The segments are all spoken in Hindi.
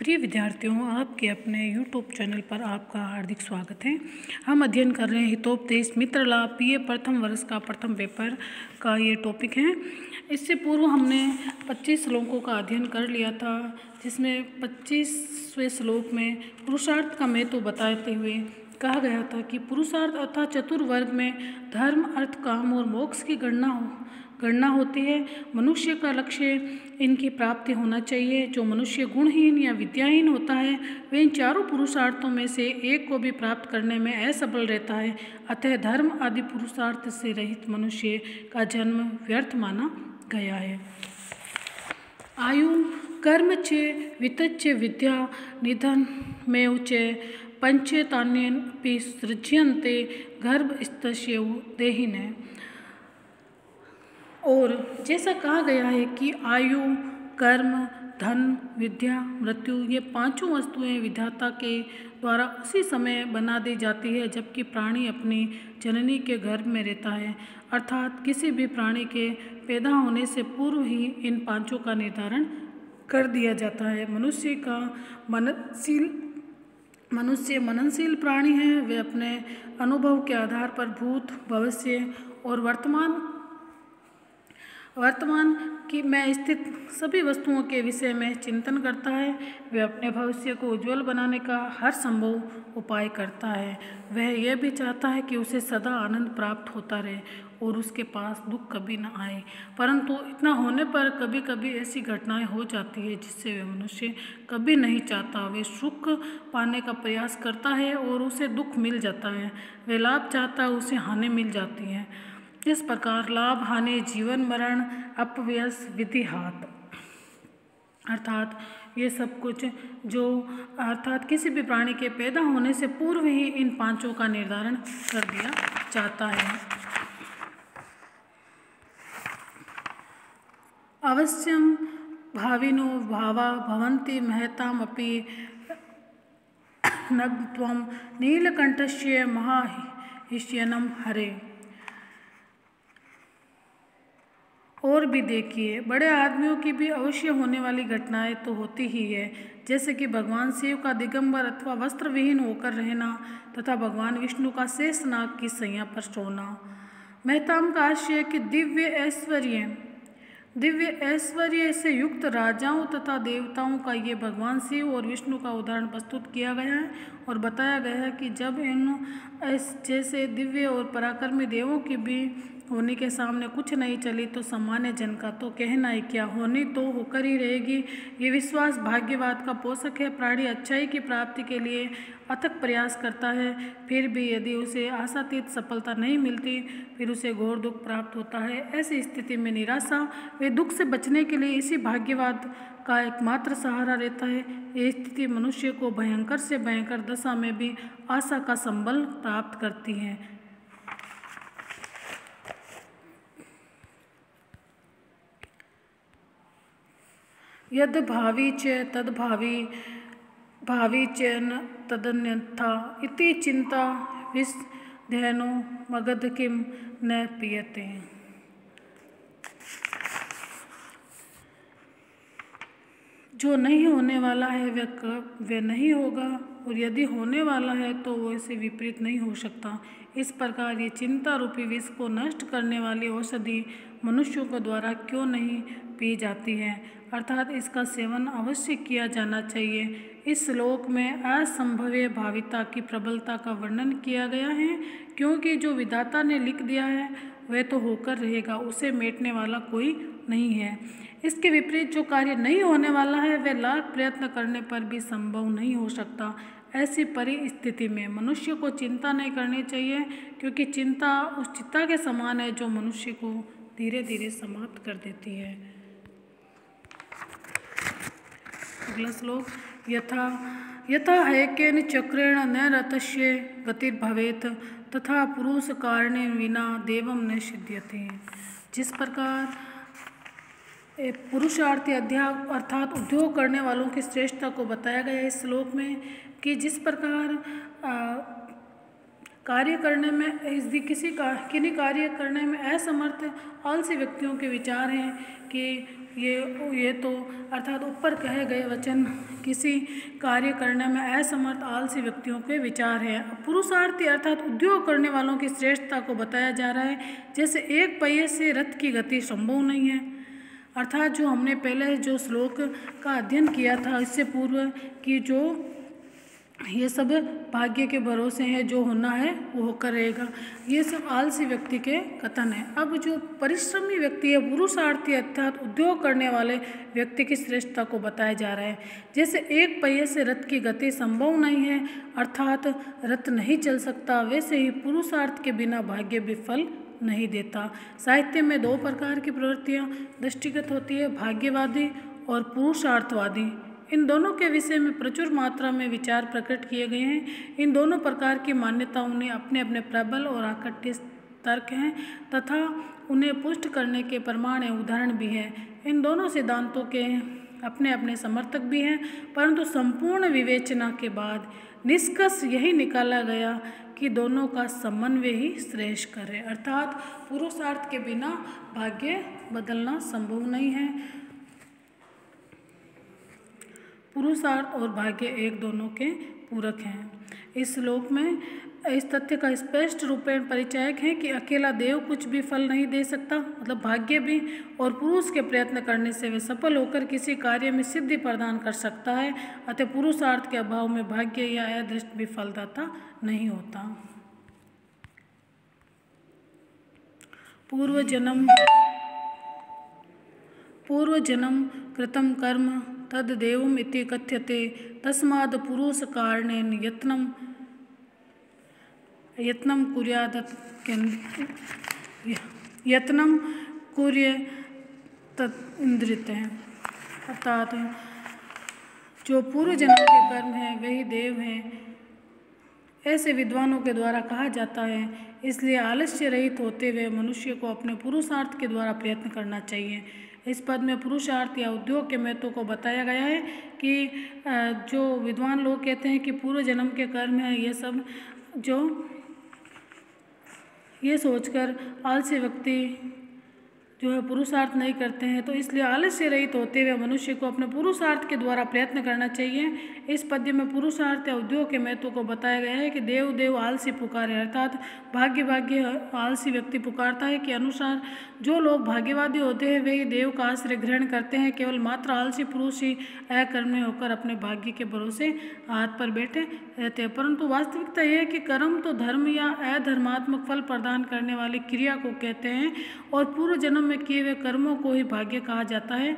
प्रिय विद्यार्थियों, आपके अपने YouTube चैनल पर आपका हार्दिक स्वागत है। हम अध्ययन कर रहे हैं हितोपदेश मित्र लाभ BA प्रथम वर्ष का प्रथम पेपर का ये टॉपिक है। इससे पूर्व हमने 25 श्लोकों का अध्ययन कर लिया था, जिसमें 25वें श्लोक में पुरुषार्थ का महत्व बताते हुए कहा गया था कि पुरुषार्थ अर्थात चतुर्वर्ग में धर्म, अर्थ, काम और मोक्ष की गणना होती है। मनुष्य का लक्ष्य इनकी प्राप्ति होना चाहिए। जो मनुष्य गुणहीन या विद्याहीन होता है वह इन चारों पुरुषार्थों में से एक को भी प्राप्त करने में असफल रहता है। अतः धर्म आदि पुरुषार्थ से रहित मनुष्य का जन्म व्यर्थ माना गया है। आयु कर्म च वित्तच विद्या निधन में च पंचेतान्यपि सृज्यन्ते गर्भस्थस्य देहिने। और जैसा कहा गया है कि आयु, कर्म, धन, विद्या, मृत्यु ये पांचों वस्तुएं विधाता के द्वारा उसी समय बना दी जाती है जबकि प्राणी अपनी जननी के गर्भ में रहता है। अर्थात किसी भी प्राणी के पैदा होने से पूर्व ही इन पांचों का निर्धारण कर दिया जाता है। मनुष्य मननशील प्राणी है। वे अपने अनुभव के आधार पर भूत, भविष्य और वर्तमान की में स्थित सभी वस्तुओं के विषय में चिंतन करता है। वह अपने भविष्य को उज्जवल बनाने का हर संभव उपाय करता है। वह यह भी चाहता है कि उसे सदा आनंद प्राप्त होता रहे और उसके पास दुख कभी न आए। परंतु इतना होने पर कभी कभी ऐसी घटनाएं हो जाती है जिससे वह मनुष्य कभी नहीं चाहता। वह सुख पाने का प्रयास करता है और उसे दुख मिल जाता है। वह लाभ चाहता है, उसे हानि मिल जाती है। इस प्रकार लाभ, हानि, जीवन, मरण, अपव्यय, विधिहात अर्थात ये सब कुछ अर्थात किसी भी प्राणी के पैदा होने से पूर्व ही इन पांचों का निर्धारण कर दिया जाता है। अवश्यम भाविनो भावा भवन्ति महतामपि नग्त्वं नीलकंठस्य महाहिष्यनं हरे। और भी देखिए, बड़े आदमियों की भी अवश्य होने वाली घटनाएं तो होती ही है, जैसे कि भगवान शिव का दिगंबर अथवा वस्त्र विहीन होकर रहना तथा भगवान विष्णु का शेषनाग की सैया पर सोना। महताम का आशय है कि दिव्य ऐश्वर्य से युक्त राजाओं तथा देवताओं का ये भगवान शिव और विष्णु का उदाहरण प्रस्तुत किया गया है और बताया गया है कि जब इन जैसे दिव्य और पराक्रमी देवों की भी होने के सामने कुछ नहीं चली तो सामान्य जन का तो कहना ही क्या, होनी तो होकर ही रहेगी। ये विश्वास भाग्यवाद का पोषक है। प्राणी अच्छाई की प्राप्ति के लिए अथक प्रयास करता है, फिर भी यदि उसे आशातीत सफलता नहीं मिलती फिर उसे घोर दुख प्राप्त होता है। ऐसी स्थिति में निराशा वे दुख से बचने के लिए इसी भाग्यवाद का एकमात्र सहारा रहता है। ये स्थिति मनुष्य को भयंकर से भयंकर दशा में भी आशा का संबल प्राप्त करती है। यद भावी च तद्भावी भावी च न तदन्यथा इति चिंता विषध्येनो मगध किम न पीयते। जो नहीं होने वाला है वह नहीं होगा और यदि होने वाला है तो वो इससे विपरीत नहीं हो सकता। इस प्रकार ये चिंता रूपी विष को नष्ट करने वाली औषधि मनुष्यों के द्वारा क्यों नहीं पी जाती है, अर्थात इसका सेवन अवश्य किया जाना चाहिए। इस श्लोक में असंभव्य भाविता की प्रबलता का वर्णन किया गया है, क्योंकि जो विधाता ने लिख दिया है वह तो होकर रहेगा, उसे मेटने वाला कोई नहीं है। इसके विपरीत जो कार्य नहीं होने वाला है वह लाख प्रयत्न करने पर भी संभव नहीं हो सकता। ऐसी परिस्थिति में मनुष्य को चिंता नहीं करनी चाहिए, क्योंकि चिंता उस चिता के समान है जो मनुष्य को धीरे धीरे समाप्त कर देती है। अगला श्लोक, यथा हैकेन चक्रेण न रथस्य गतिर्भवेत् तथा पुरुष कारणेन विना देवं न सिद्ध्यति। जिस प्रकार पुरुषार्थी अर्थात उद्योग करने वालों की श्रेष्ठता को बताया गया इस श्लोक में, कि जिस प्रकार कार्य करने में किन्हीं कार्य करने में असमर्थ आलसी व्यक्तियों के विचार हैं कि ये तो अर्थात ऊपर कहे गए वचन किसी कार्य करने में असमर्थ आलसी व्यक्तियों के विचार है। पुरुषार्थी अर्थात उद्योग करने वालों की श्रेष्ठता को बताया जा रहा है। जैसे एक पहिए से रथ की गति संभव नहीं है, अर्थात जो हमने पहले जो श्लोक का अध्ययन किया था इससे पूर्व कि जो ये सब भाग्य के भरोसे हैं, जो होना है वो होकर रहेगा, ये सब आलसी व्यक्ति के कथन है। अब जो परिश्रमी व्यक्ति है, पुरुषार्थी अर्थात उद्योग करने वाले व्यक्ति की श्रेष्ठता को बताया जा रहा है। जैसे एक पहिए से रथ की गति संभव नहीं है, अर्थात रथ नहीं चल सकता, वैसे ही पुरुषार्थ के बिना भाग्य भी फल नहीं देता। साहित्य में दो प्रकार की प्रवृत्तियाँ दृष्टिगत होती है, भाग्यवादी और पुरुषार्थवादी। इन दोनों के विषय में प्रचुर मात्रा में विचार प्रकट किए गए हैं। इन दोनों प्रकार की मान्यताओं में अपने अपने प्रबल और आकट्य तर्क हैं तथा उन्हें पुष्ट करने के प्रमाण एवं उदाहरण भी हैं। इन दोनों सिद्धांतों के अपने अपने समर्थक भी हैं, परंतु संपूर्ण विवेचना के बाद निष्कर्ष यही निकाला गया कि दोनों का समन्वय ही श्रेष्ठ करे, अर्थात पुरुषार्थ के बिना भाग्य बदलना संभव नहीं है। पुरुषार्थ और भाग्य एक दोनों के पूरक हैं। इस श्लोक में इस तथ्य का स्पष्ट रूप में परिचायक है कि अकेला देव कुछ भी फल नहीं दे सकता, मतलब भाग्य भी, और पुरुष के प्रयत्न करने से वे सफल होकर किसी कार्य में सिद्धि प्रदान कर सकता है। अतः पुरुषार्थ के अभाव में भाग्य या अदृष्ट भी फलदाता नहीं होता। पूर्व जन्म कृतं कर्म तद देवम् इति कथ्यते, तस्माद् पुरुष कारणेन यत्नं कुर्यात् इंद्रिते, अर्थात जो पूर्व जन्म के कर्म हैं वही देव हैं, ऐसे विद्वानों के द्वारा कहा जाता है। इसलिए आलस्य रहित होते हुए मनुष्य को अपने पुरुषार्थ के द्वारा प्रयत्न करना चाहिए। इस पद में पुरुषार्थ या उद्योग के महत्व को बताया गया है कि जो विद्वान लोग कहते हैं कि पूर्व जन्म के कर्म है, ये सब जो ये सोचकर आलसी व्यक्ति जो है पुरुषार्थ नहीं करते हैं, तो इसलिए आलस्य रहित होते हुए मनुष्य को अपने पुरुषार्थ के द्वारा प्रयत्न करना चाहिए। इस पद्य में पुरुषार्थ या उद्योग के महत्व को बताया गया है कि देव देव आलसी पुकारे, अर्थात भाग्य भाग्य आलसी व्यक्ति पुकारता है कि अनुसार जो लोग भाग्यवादी होते हैं वे ही देव का आश्रय ग्रहण करते हैं। केवल मात्र आलसी पुरुष ही अकर्मण्य होकर अपने भाग्य के भरोसे हाथ पर बैठे रहते हैं। परंतु वास्तविकता यह है कि कर्म तो धर्म या अधर्मात्मक फल प्रदान करने वाली क्रिया को कहते हैं और पूर्व जन्म में किए हुए कर्मों को ही भाग्य कहा जाता है।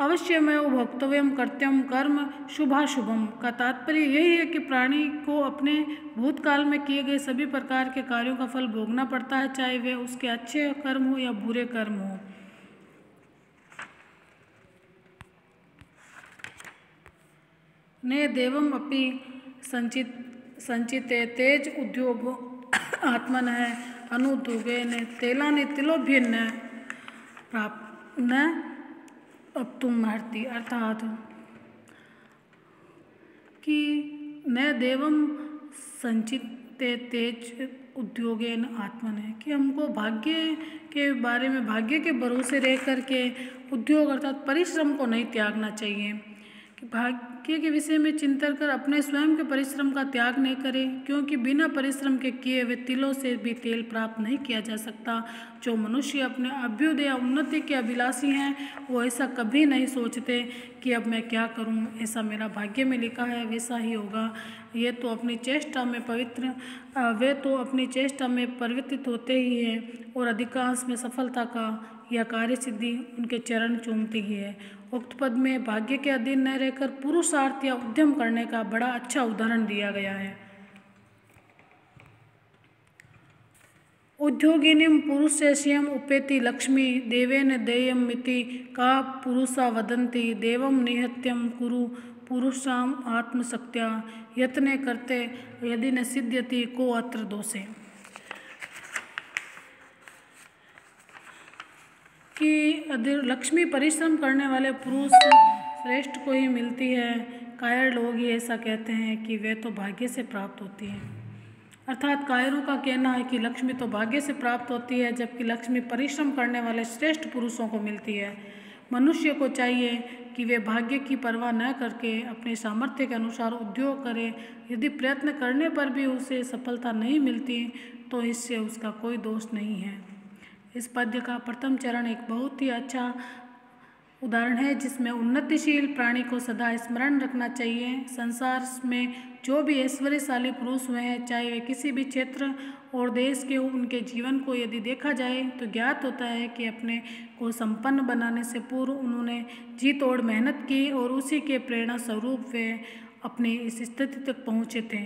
अवश्यमेव भोक्तव्यम कर्तव्यम कर्म शुभाशुभम का तात्पर्य यही है कि प्राणी को अपने भूतकाल में किए गए सभी प्रकार के कार्यों का फल भोगना पड़ता है, चाहे वे उसके अच्छे कर्म हो या बुरे कर्म हो। ने देवम अपि संचिते तेज उद्योग आत्मन है अनुद्योगे ने तेलानि तिलोभ्यन्न प्राप्त न अब तुम महर्ति, अर्थात कि न देवम संचित तेज उद्योगेन आत्मन है कि हमको भाग्य के बारे में भाग्य के भरोसे रह कर के उद्योग अर्थात परिश्रम को नहीं त्यागना चाहिए, कि भाग्य के विषय में चिंतन कर अपने स्वयं के परिश्रम का त्याग नहीं करें, क्योंकि बिना परिश्रम के किए हुए तिलों से भी तेल प्राप्त नहीं किया जा सकता। जो मनुष्य अपने अभ्युदय या उन्नति के अभिलाषी हैं वो ऐसा कभी नहीं सोचते कि अब मैं क्या करूं, ऐसा मेरा भाग्य में लिखा है वैसा ही होगा। वे तो अपनी चेष्टा में परिवर्तित होते ही हैं और अधिकांश में सफलता का या कार्य सिद्धि उनके चरण चूमती ही है। उक्त पद में भाग्य के अधीन न रहकर पुरुषार्थ या उद्यम करने का बड़ा अच्छा उदाहरण दिया गया है। उद्योगिनीं पुरुषस्यम् उपेति लक्ष्मी देवेन देयमिति का पुरुषा वदन्ति देवं निहत्यं कुरु पुरुषाम आत्मशक्त्या यत्ने करते यदि न सिद्ध्यति को अत्र दोषे, कि लक्ष्मी परिश्रम करने वाले पुरुष श्रेष्ठ को ही मिलती है। कायर लोग ही ऐसा कहते हैं कि वे तो भाग्य से प्राप्त होती है, अर्थात कायरों का कहना है कि लक्ष्मी तो भाग्य से प्राप्त होती है, जबकि लक्ष्मी परिश्रम करने वाले श्रेष्ठ पुरुषों को मिलती है। मनुष्य को चाहिए कि वे भाग्य की परवाह न करके अपने सामर्थ्य के अनुसार उद्योग करे। यदि प्रयत्न करने पर भी उसे सफलता नहीं मिलती तो इससे उसका कोई दोष नहीं है। इस पद्य का प्रथम चरण एक बहुत ही अच्छा उदाहरण है जिसमें उन्नतिशील प्राणी को सदा स्मरण रखना चाहिए। संसार में जो भी ऐश्वर्यशाली पुरुष हुए हैं, चाहे वे किसी भी क्षेत्र और देश के हों, उनके जीवन को यदि देखा जाए तो ज्ञात होता है कि अपने को संपन्न बनाने से पूर्व उन्होंने जी तोड़ मेहनत की और उसी के प्रेरणा स्वरूप वे अपनी इस स्थिति तक पहुँचे थे।